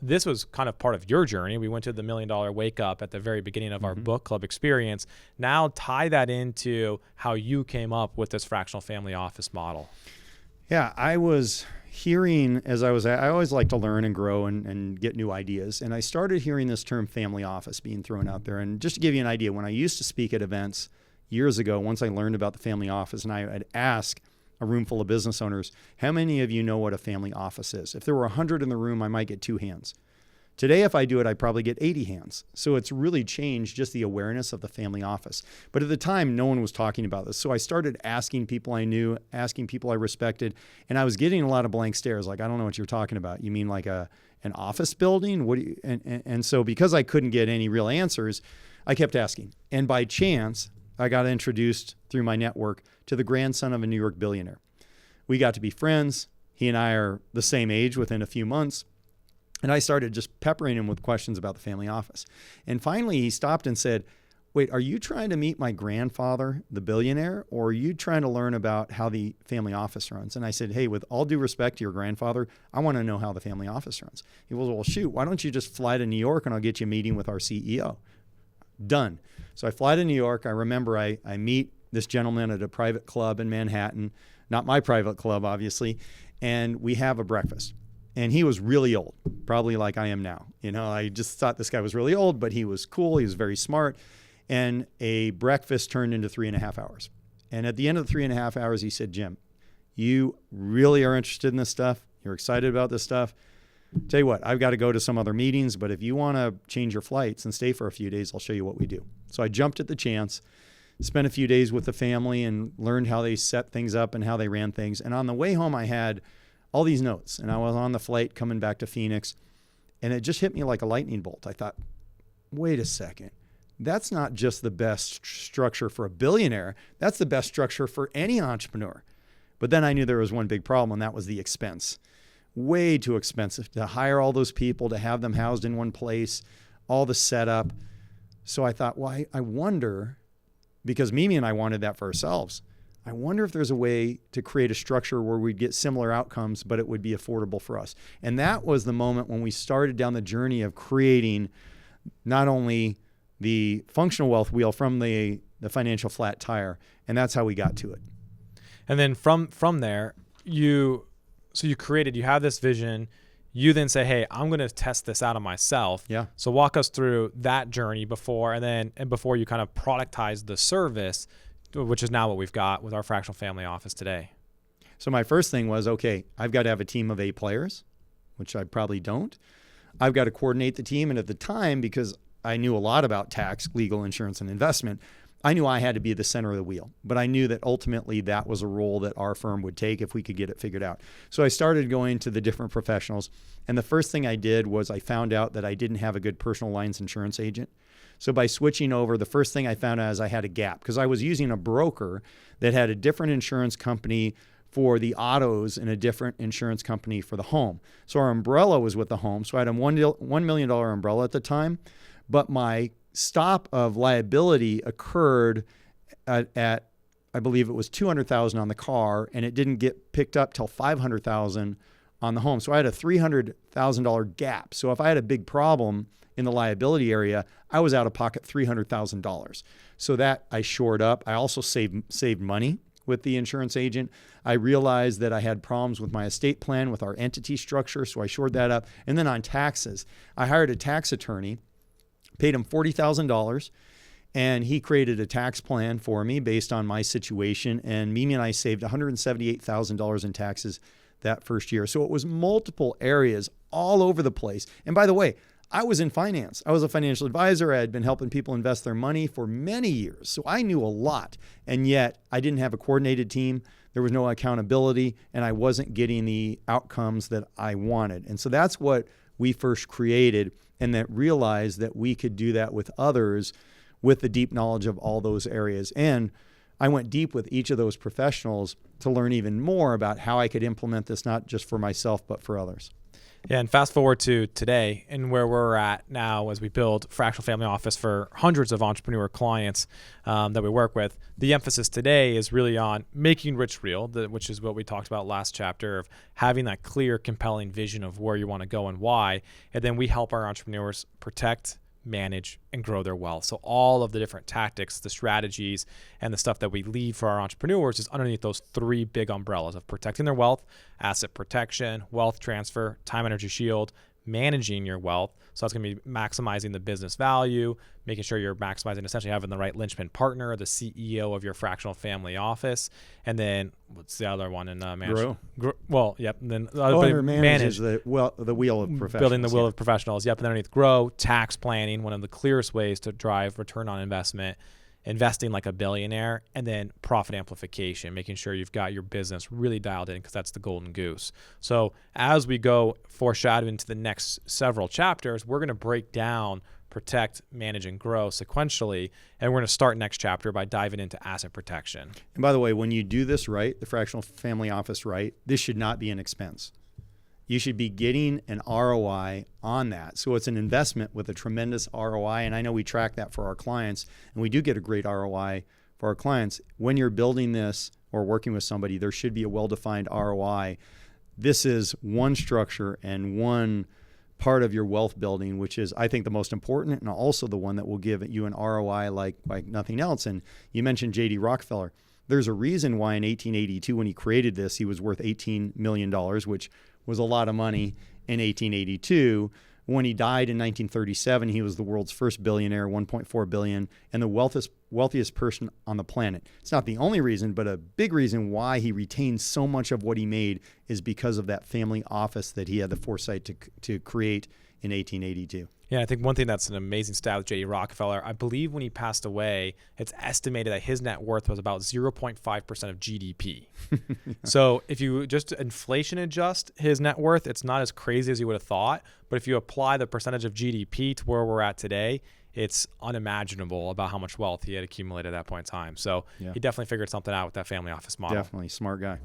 this was kind of part of your journey. We went to the $1 Million Wake Up at the very beginning of our book club experience. Now tie that into how you came up with this fractional family office model. Yeah, I was hearing I always like to learn and grow and get new ideas. And I started hearing this term family office being thrown out there. And just to give you an idea, when I used to speak at events years ago, once I learned about the family office, and I would ask a room full of business owners, how many of you know what a family office is? If there were 100 in the room, I might get 2 hands. Today, if I do it, I probably get 80 hands. So it's really changed just the awareness of the family office. But at the time, no one was talking about this. So I started asking people I knew, asking people I respected, and I was getting a lot of blank stares. Like, I don't know what you're talking about. You mean like an office building? What do you? And so because I couldn't get any real answers, I kept asking. And by chance, I got introduced through my network to the grandson of a New York billionaire. We got to be friends. He and I are the same age within a few months. And I started just peppering him with questions about the family office. And finally, he stopped and said, wait, are you trying to meet my grandfather, the billionaire, or are you trying to learn about how the family office runs? And I said, hey, with all due respect to your grandfather, I want to know how the family office runs. He goes, well, shoot, why don't you just fly to New York and I'll get you a meeting with our CEO? Done. So I fly to New York. I remember I meet this gentleman at a private club in Manhattan, not my private club, obviously, and we have a breakfast. And he was really old, probably like I am now. You know, I just thought this guy was really old, but he was cool. He was very smart. And a breakfast turned into 3.5 hours. And at the end of the 3.5 hours, he said, Jim, you really are interested in this stuff. You're excited about this stuff. Tell you what, I've got to go to some other meetings, but if you want to change your flights and stay for a few days, I'll show you what we do. So I jumped at the chance, spent a few days with the family and learned how they set things up and how they ran things. And on the way home, I had all these notes, and I was on the flight coming back to Phoenix, and it just hit me like a lightning bolt. I thought, wait a second, that's not just the best structure for a billionaire, that's the best structure for any entrepreneur. But then I knew there was one big problem, and that was the expense. Way too expensive to hire all those people, to have them housed in one place, all the setup. So I thought, well, I wonder, because Mimi and I wanted that for ourselves, I wonder if there's a way to create a structure where we'd get similar outcomes, but it would be affordable for us. And that was the moment when we started down the journey of creating not only the functional wealth wheel from the financial flat tire, and that's how we got to it. And then from there, you have this vision. You then say, hey, I'm going to test this out on myself. Yeah. So walk us through that journey before you kind of productize the service, which is now what we've got with our fractional family office today. So my first thing was, okay, I've got to have a team of A players, which I probably don't. I've got to coordinate the team. And at the time, because I knew a lot about tax, legal, insurance, and investment, I knew I had to be the center of the wheel. But I knew that ultimately that was a role that our firm would take if we could get it figured out. So I started going to the different professionals. And the first thing I did was I found out that I didn't have a good personal lines insurance agent. So by switching over, the first thing I found out is I had a gap because I was using a broker that had a different insurance company for the autos and a different insurance company for the home. So our umbrella was with the home. So I had a $1 million umbrella at the time, but my stop of liability occurred at I believe it was $200,000 on the car, and it didn't get picked up till $500,000 on the home. So I had a $300,000 gap. So if I had a big problem in the liability area, I was out of pocket $300,000. So that I shored up. I also saved money with the insurance agent. I realized that I had problems with my estate plan, with our entity structure, so I shored that up. And then on taxes, I hired a tax attorney, paid him $40,000, and he created a tax plan for me based on my situation. And Mimi and I saved $178,000 in taxes that first year. So it was multiple areas all over the place. And by the way, I was in finance. I was a financial advisor. I had been helping people invest their money for many years. So I knew a lot. And yet I didn't have a coordinated team. There was no accountability, and I wasn't getting the outcomes that I wanted. And so that's what we first created, and that realized that we could do that with others with the deep knowledge of all those areas. And I went deep with each of those professionals to learn even more about how I could implement this, not just for myself, but for others. Yeah, and fast forward to today and where we're at now as we build Fractional Family Office for hundreds of entrepreneur clients that we work with. The emphasis today is really on making rich real, which is what we talked about last chapter, of having that clear, compelling vision of where you want to go and why. And then we help our entrepreneurs protect, manage, and grow their wealth. So all of the different tactics, the strategies, and the stuff that we lead for our entrepreneurs is underneath those three big umbrellas of protecting their wealth, asset protection, wealth transfer, time energy shield, managing your wealth. So that's going to be maximizing the business value, making sure you're maximizing, essentially having the right linchpin partner, the CEO of your fractional family office. And then what's the other one in manage? Well, yep. And then manage the wheel of professionals. Building the wheel of professionals. Yep. And then underneath grow, tax planning, one of the clearest ways to drive return on investment, investing like a billionaire, and then profit amplification, making sure you've got your business really dialed in because that's the golden goose. So as we go foreshadow into the next several chapters, we're going to break down protect, manage, and grow sequentially. And we're going to start next chapter by diving into asset protection. And by the way, when you do this right, the fractional family office right, this should not be an expense. You should be getting an ROI on that. So it's an investment with a tremendous ROI. And I know we track that for our clients, and we do get a great ROI for our clients. When you're building this or working with somebody, there should be a well-defined ROI. This is one structure and one part of your wealth building, which is, I think, the most important, and also the one that will give you an ROI like nothing else. And you mentioned J.D. Rockefeller. There's a reason why in 1882, when he created this, he was worth $18 million, which was a lot of money in 1882. When he died in 1937, he was the world's first billionaire, 1.4 billion, and the wealthiest person on the planet. It's not the only reason, but a big reason why he retained so much of what he made is because of that family office that he had the foresight to create in 1882. Yeah, I think one thing that's an amazing stat with J.D. Rockefeller, I believe when he passed away, it's estimated that his net worth was about 0.5% of GDP. So if you just inflation adjust his net worth, it's not as crazy as you would have thought. But if you apply the percentage of GDP to where we're at today, it's unimaginable about how much wealth he had accumulated at that point in time. So He definitely figured something out with that family office model. Definitely. Smart guy.